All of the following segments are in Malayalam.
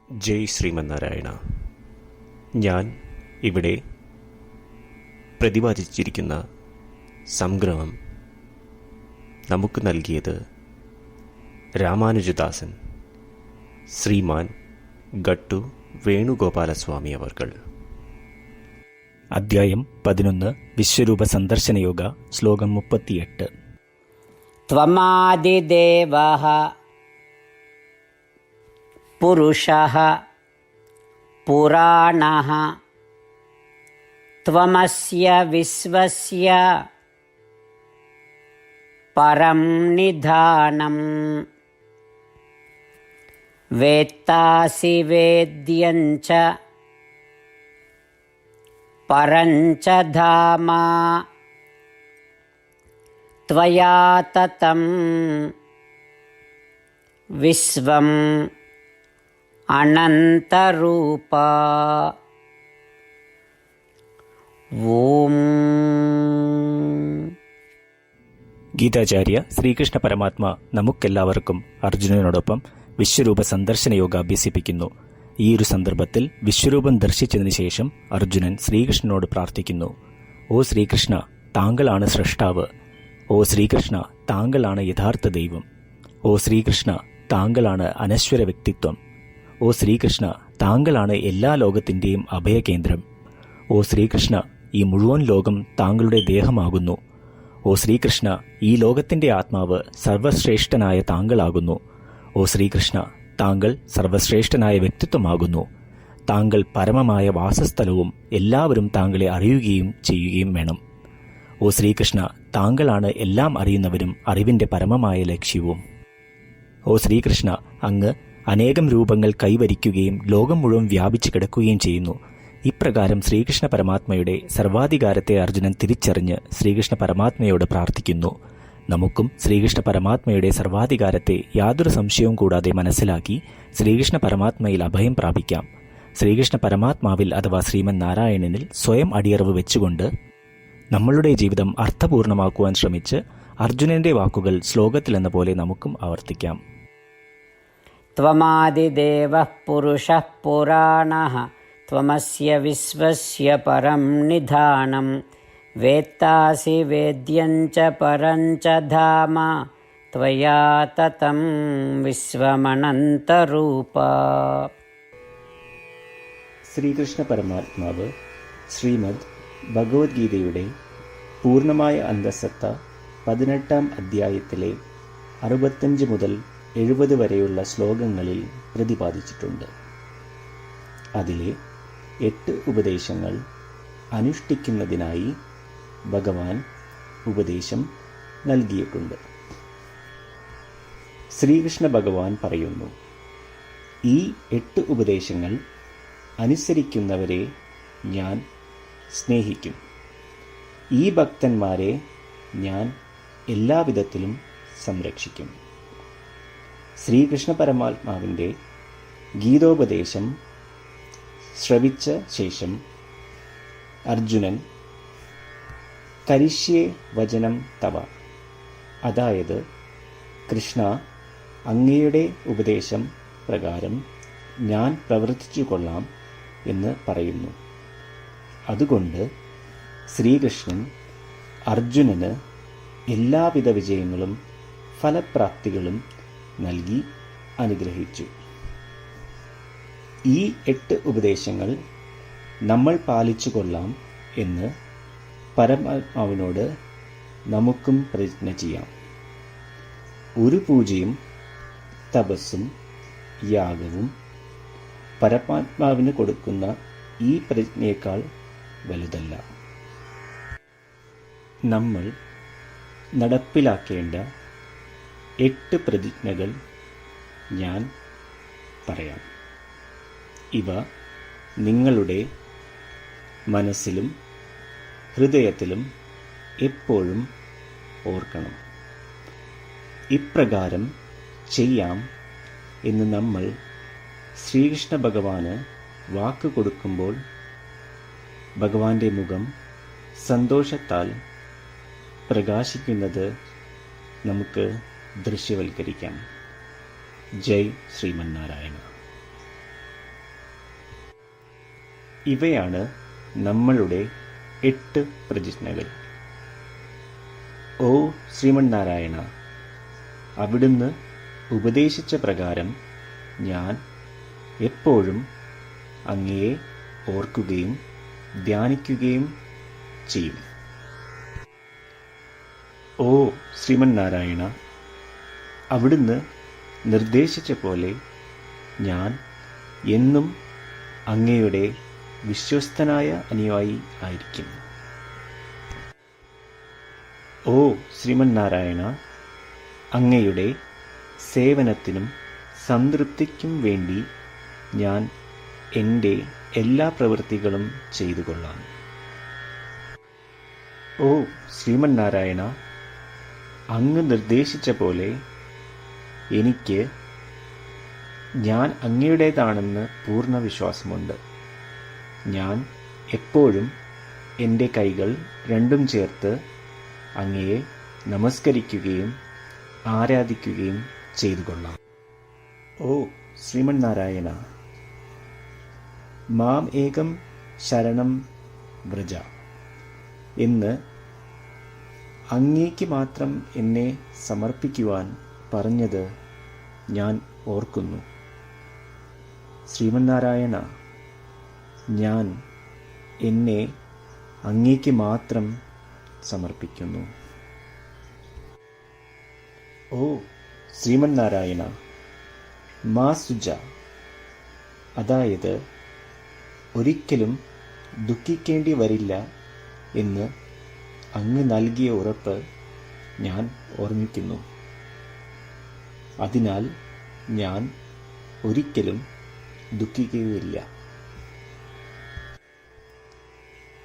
ജയ് ശ്രീമന്നാരായണ. ഞാൻ ഇവിടെ പ്രതിപാദിച്ചിരിക്കുന്ന സംഗ്രഹം നമുക്ക് നൽകിയത് രാമാനുജദാസൻ ശ്രീമാൻ ഗട്ടു വേണുഗോപാലസ്വാമി അവർകൾ. അധ്യായം 11 വിശ്വരൂപ സന്ദർശനയോഗ. ശ്ലോകം 38. ത്വമാദിദേവഃ പുരുഷഃ പുരാണഃ ത്വമസ്യ വിശ്വസ്യ പരം നിധാനം വേത്താസി വേദ്യം ച പരം ച ധാമ ത്വയാ തതം വിശ്വം അനന്തരൂപ. ഓം. ഗീതാചാര്യ ശ്രീകൃഷ്ണ പരമാത്മ നമുക്കെല്ലാവർക്കും അർജുനനോടൊപ്പം വിശ്വരൂപ സന്ദർശനയോഗ അഭ്യസിപ്പിക്കുന്നു. ഈ ഒരു സന്ദർഭത്തിൽ വിശ്വരൂപം ദർശിച്ചതിന് ശേഷം അർജുനൻ ശ്രീകൃഷ്ണനോട് പ്രാർത്ഥിക്കുന്നു. ഓ ശ്രീകൃഷ്ണ, താങ്കളാണ് സ്രഷ്ടാവ്. ഓ ശ്രീകൃഷ്ണ, താങ്കളാണ് യഥാർത്ഥ ദൈവം. ഓ ശ്രീകൃഷ്ണ, താങ്കളാണ് അനശ്വര വ്യക്തിത്വം. ഓ ശ്രീകൃഷ്ണ, താങ്കളാണ് എല്ലാ ലോകത്തിൻ്റെയും അഭയകേന്ദ്രം. ഓ ശ്രീകൃഷ്ണ, ഈ മുഴുവൻ ലോകം താങ്കളുടെ ദേഹമാകുന്നു. ഓ ശ്രീകൃഷ്ണ, ഈ ലോകത്തിൻ്റെ ആത്മാവ് സർവശ്രേഷ്ഠനായ താങ്കളാകുന്നു. ഓ ശ്രീകൃഷ്ണ, താങ്കൾ സർവശ്രേഷ്ഠനായ വ്യക്തിത്വമാകുന്നു. താങ്കൾ പരമമായ വാസസ്ഥലവും എല്ലാവരും താങ്കളെ അറിയുകയും ചെയ്യുകയും വേണം. ഓ ശ്രീകൃഷ്ണ, താങ്കളാണ് എല്ലാം അറിയുന്നവരും അറിവിൻ്റെ പരമമായ ലക്ഷ്യവും. ഓ ശ്രീകൃഷ്ണ, അങ്ങ് അനേകം രൂപങ്ങൾ കൈവരിക്കുകയും ലോകം മുഴുവൻ വ്യാപിച്ചു കിടക്കുകയും ചെയ്യുന്നു. ഇപ്രകാരം ശ്രീകൃഷ്ണ പരമാത്മയുടെ സർവാധികാരത്തെ അർജുനൻ തിരിച്ചറിഞ്ഞ് ശ്രീകൃഷ്ണ പരമാത്മയോട് പ്രാർത്ഥിക്കുന്നു. നമുക്കും ശ്രീകൃഷ്ണ പരമാത്മയുടെ സർവാധികാരത്തെ യാതൊരു സംശയവും കൂടാതെ മനസ്സിലാക്കി ശ്രീകൃഷ്ണ പരമാത്മയിൽ അഭയം പ്രാപിക്കാം. ശ്രീകൃഷ്ണ പരമാത്മാവിൽ അഥവാ ശ്രീമൻ നാരായണനിൽ സ്വയം അടിയറവ് വെച്ചുകൊണ്ട് നമ്മളുടെ ജീവിതം അർത്ഥപൂർണമാക്കുവാൻ ശ്രമിച്ച് അർജുനന്റെ വാക്കുകൾ ശ്ലോകത്തിലെന്ന പോലെ നമുക്കും ആവർത്തിക്കാം. ത്വമാദിദേവഃ പുരുഷഃ പുരാണഃ ത്വമസ്യ വിശ്വസ്യ പരം നിധാനം വേത്താസി വേദ്യം ച പരം ച ധാമ ത്വയാ തതം വിശ്വമനന്തരൂപ. ശ്രീകൃഷ്ണ പരമാത്മാവ് ശ്രീമദ് ഭഗവത്ഗീതയുടെ പൂർണ്ണമായ അന്തഃസത്ത 18-ാം അധ്യായത്തിലെ 65 മുതൽ 70 വരെയുള്ള ശ്ലോകങ്ങളിൽ പ്രതിപാദിച്ചിട്ടുണ്ട്. അതിലെ 8 ഉപദേശങ്ങൾ അനുഷ്ഠിക്കുന്നതിനായി ഭഗവാൻ ഉപദേശം നൽകിയിട്ടുണ്ട്. ശ്രീകൃഷ്ണ ഭഗവാൻ പറയുന്നു, ഈ 8 ഉപദേശങ്ങൾ അനുസരിക്കുന്നവരെ ഞാൻ സ്നേഹിക്കും. ഈ ഭക്തന്മാരെ ഞാൻ എല്ലാവിധത്തിലും സംരക്ഷിക്കും. ശ്രീകൃഷ്ണ പരമാത്മാവിൻ്റെ ഗീതോപദേശം ശ്രവിച്ച ശേഷം അർജുനൻ കരിഷ്യേ വചനം തവ, അതായത് കൃഷ്ണ, അങ്ങയുടെ ഉപദേശം പ്രകാരം ഞാൻ പ്രവർത്തിച്ചു കൊള്ളാം എന്ന് പറയുന്നു. അതുകൊണ്ട് ശ്രീകൃഷ്ണൻ അർജുനന് എല്ലാവിധ വിജയങ്ങളും ഫലപ്രാപ്തികളും നൽകി അനുഗ്രഹിച്ചു. ഈ 8 ഉപദേശങ്ങൾ നമ്മൾ പാലിച്ചു കൊള്ളാം എന്ന് പരമാത്മാവിനോട് നമുക്കും പ്രതിജ്ഞ ചെയ്യാം. ഒരു പൂജയും തപസ്സും യാഗവും പരമാത്മാവിന് കൊടുക്കുന്ന ഈ പ്രതിജ്ഞയേക്കാൾ വലുതല്ല. നമ്മൾ നടപ്പിലാക്കേണ്ട 8 പ്രതിജ്ഞകൾ ഞാൻ പറയാം. ഇവ നിങ്ങളുടെ മനസ്സിലും ഹൃദയത്തിലും എപ്പോഴും ഓർക്കണം. ഇപ്രകാരം ചെയ്യാം എന്ന് നമ്മൾ ശ്രീകൃഷ്ണ ഭഗവാന് വാക്ക് കൊടുക്കുമ്പോൾ ഭഗവാന്റെ മുഖം സന്തോഷത്താൽ പ്രകാശിക്കുന്നത് നമുക്ക് ദൃശ്യവൽക്കരിക്കാം. ജയ് ശ്രീമന്നാരായണ. ഇവയാണ് നമ്മളുടെ 8 പ്രതിജ്ഞകൾ. ഓ ശ്രീമന്നാരായണ, അവിടുന്ന് ഉപദേശിച്ച പ്രകാരം ഞാൻ എപ്പോഴും അങ്ങയെ ഓർക്കുകയും ധ്യാനിക്കുകയും ചെയ്യും. ഓ ശ്രീമന്നാരായണ, അവിടുന്ന് നിർദ്ദേശിച്ച പോലെ ഞാൻ എന്നും അങ്ങയുടെ വിശ്വസ്തനായ അനുയായി ആയിരിക്കും. ഓ ശ്രീമന്നാരായണ, അങ്ങയുടെ സേവനത്തിനും സംതൃപ്തിക്കും വേണ്ടി ഞാൻ എൻ്റെ എല്ലാ പ്രവൃത്തികളും ചെയ്തുകൊള്ളാം. ഓ ശ്രീമന്നാരായണ, അങ്ങ് നിർദ്ദേശിച്ച പോലെ എനിക്ക് ഞാൻ അങ്ങയുടേതാണെന്ന് പൂർണ്ണ വിശ്വാസമുണ്ട്. ഞാൻ എപ്പോഴും എൻ്റെ കൈകൾ രണ്ടും ചേർത്ത് അങ്ങയെ നമസ്കരിക്കുകയും ആരാധിക്കുകയും ചെയ്തുകൊള്ളാം. ഓ ശ്രീമന്നാരായണ, മാം ഏകം ശരണം വ്രജ എന്ന് അങ്ങേക്ക് മാത്രം എന്നെ സമർപ്പിക്കുവാൻ പറഞ്ഞത് ഞാൻ ഓർക്കുന്നു. ശ്രീമന്നാരായണ, ഞാൻ എന്നെ അങ്ങേക്ക് മാത്രം സമർപ്പിക്കുന്നു. ഓ ശ്രീമന്നാരായണ, മാ സുജ, അതായത് ഒരിക്കലും ദുഃഖിക്കേണ്ടി വരില്ല എന്ന് അങ്ങ് നൽകിയ ഉറപ്പ് ഞാൻ ഓർമ്മിക്കുന്നു. അതിനാൽ ഞാൻ ഒരിക്കലും ദുഃഖിക്കുകയില്ല.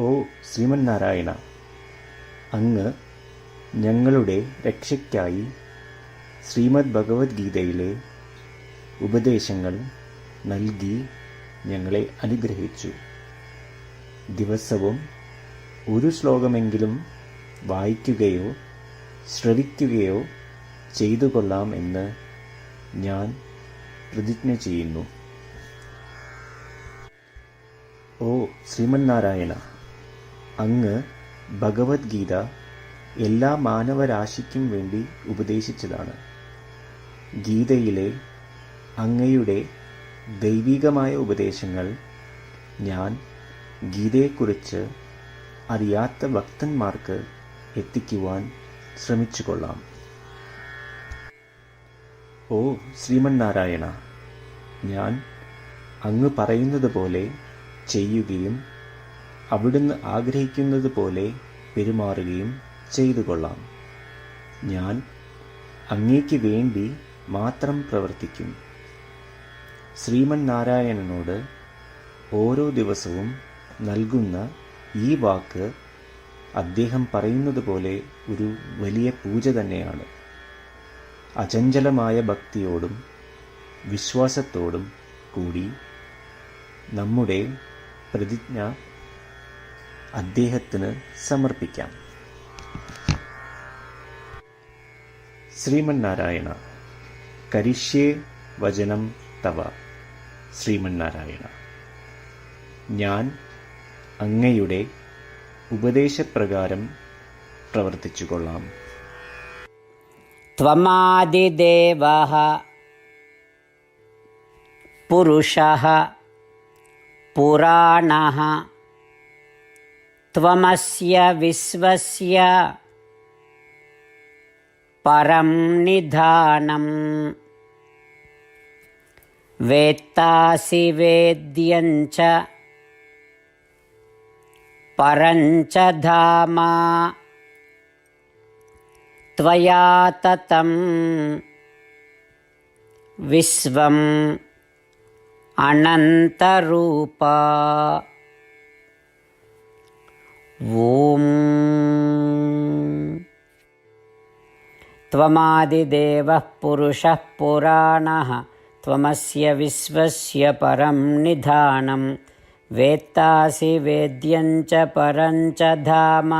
ഓ ശ്രീമന്നാരായണ, അങ്ങ് ഞങ്ങളുടെ രക്ഷയ്ക്കായി ശ്രീമദ് ഭഗവത്ഗീതയിലെ ഉപദേശങ്ങൾ നൽകി ഞങ്ങളെ അനുഗ്രഹിച്ചു. ദിവസവും ഒരു ശ്ലോകമെങ്കിലും വായിക്കുകയോ ശ്രവിക്കുകയോ ചെയ്തുകൊള്ളാം എന്ന് ഞാൻ പ്രതിജ്ഞ ചെയ്യുന്നു. ഓ ശ്രീമന്നാരായണ, അങ്ങ് ഭഗവത്ഗീത എല്ലാ മാനവരാശിക്കും വേണ്ടി ഉപദേശിച്ചതാണ്. ഗീതയിലെ അങ്ങയുടെ ദൈവികമായ ഉപദേശങ്ങൾ ഞാൻ ഗീതയെക്കുറിച്ച് അറിയാത്ത ഭക്തന്മാർക്ക് എത്തിക്കുവാൻ ശ്രമിച്ചുകൊള്ളാം. ഓ ശ്രീമന്നാരായണ, ഞാൻ അങ്ങ് പറയുന്നത് പോലെ ചെയ്യുകയും അവിടുന്ന് ആഗ്രഹിക്കുന്നത് പോലെ പെരുമാറുകയും ചെയ്തുകൊള്ളാം. ഞാൻ അങ്ങേക്ക് വേണ്ടി മാത്രം പ്രവർത്തിക്കും. ശ്രീമന്നാരായണനോട് ഓരോ ദിവസവും നൽകുന്ന ഈ വാക്ക് അദ്ദേഹം പറയുന്നത് പോലെ ഒരു വലിയ പൂജ തന്നെയാണ്. അചഞ്ചലമായ ഭക്തിയോടും വിശ്വാസത്തോടും കൂടി നമ്മുടെ പ്രതിജ്ഞ അദ്ദേഹത്തിന് സമർപ്പിക്കാം. ശ്രീമന്നാരായണ, കരിഷ്യേ വചനം തവ. ശ്രീമന്നാരായണ, ഞാൻ അങ്ങയുടെ ഉപദേശപ്രകാരം പ്രവർത്തിച്ചുകൊള്ളാം. ത്വമാദിദേവഃ പുരുഷഃ പുരാണഃ ത്വമസ്യ വിശ്വസ്യ പരം നിധാനം വേത്താസി വേദ്യം ച പരം ച ധാമ ത്വയാ തതം വിശ്വം അനന്തരൂപ. ഓം ത്വമാദിദേവഃ പുരുഷഃ പുരാണഃ ത്വമസ്യ വിശ്വസ്യ പരം നിധാനം വേത്താസി വേദ്യം ച പരം ച ധാമ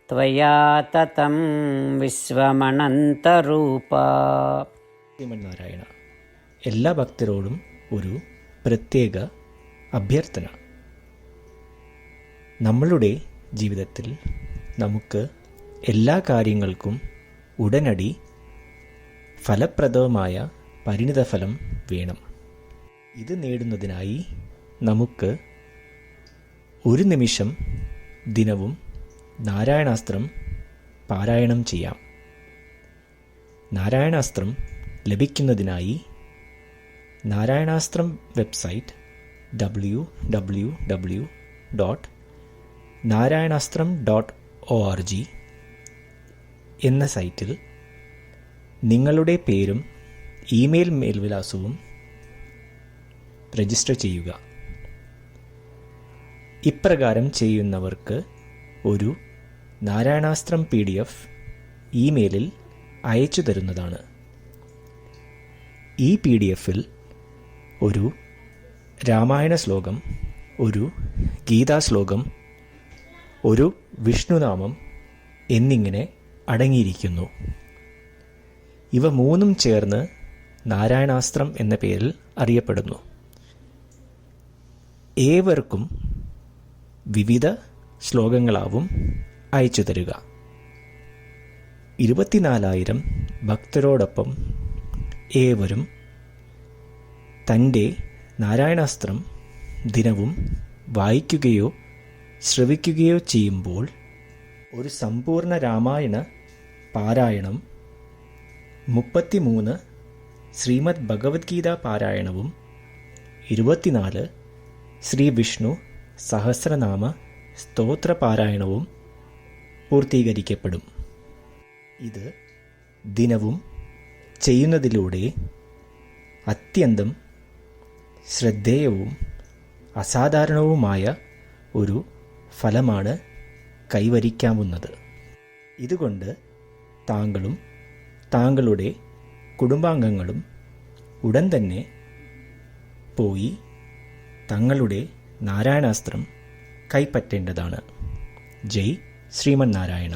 ത്വയാ തതം വിശ്വമനന്തരൂപ. ശ്രീമന്നാരായണ, എല്ലാ ഭക്തരോടും ഒരു പ്രത്യേക അഭ്യർത്ഥന. നമ്മളുടെ ജീവിതത്തിൽ നമുക്ക് എല്ലാ കാര്യങ്ങൾക്കും ഉടനടി ഫലപ്രദമായ പരിണിതഫലം വേണം. ഇത് നേടുന്നതിനായി നമുക്ക് ഒരു നിമിഷം ദിനവും നാരായണാസ്ത്രം പാരായണം ചെയ്യാം. നാരായണാസ്ത്രം ലഭിക്കുന്നതിനായി നാരായണാസ്ത്രം വെബ്സൈറ്റ് www.narayanaastram.org എന്ന സൈറ്റിൽ നിങ്ങളുടെ പേരും ഇമെയിൽ മേൽവിലാസവും രജിസ്റ്റർ ചെയ്യുക. ഇപ്രകാരം ചെയ്യുന്നവർക്ക് ഒരു നാരായണാസ്ത്രം PDF ഇമെയിലിൽ അയച്ചു തരുന്നതാണ്. ഈ PDF-ൽ ഒരു രാമായണ ശ്ലോകം, ഒരു ഗീതാശ്ലോകം, ഒരു വിഷ്ണുനാമം എന്നിങ്ങനെ അടങ്ങിയിരിക്കുന്നു. ഇവ മൂന്നും ചേർന്ന് നാരായണാസ്ത്രം എന്ന പേരിൽ അറിയപ്പെടുന്നു. ഏവർക്കും വിവിധ ശ്ലോകങ്ങളാവും അയച്ചു തരിക. 24,000 ഭക്തരോടൊപ്പം ഏവരും തൻ്റെ നാരായണാസ്ത്രം ദിനവും വായിക്കുകയോ ശ്രവിക്കുകയോ ചെയ്യുമ്പോൾ ഒരു സമ്പൂർണ്ണ രാമായണ പാരായണം, 33 ശ്രീമദ് ഭഗവത്ഗീത പാരായണവും 24 ശ്രീ വിഷ്ണു സഹസ്രനാമ സ്തോത്ര പാരായണവും പൂർത്തീകരിക്കപ്പെടും. ഇത് ദിനവും ചെയ്യുന്നതിലൂടെ അത്യന്തം ശ്രദ്ധേയവും അസാധാരണവുമായ ഒരു ഫലമാണ് കൈവരിക്കാവുന്നത്. ഇതുകൊണ്ട് താങ്കളും താങ്കളുടെ കുടുംബാംഗങ്ങളും ഉടൻ തന്നെ പോയി തങ്ങളുടെ നാരായണാസ്ത്രം കൈപ്പറ്റേണ്ടതാണ്. ജയ് ശ്രീമന്നാരായണ.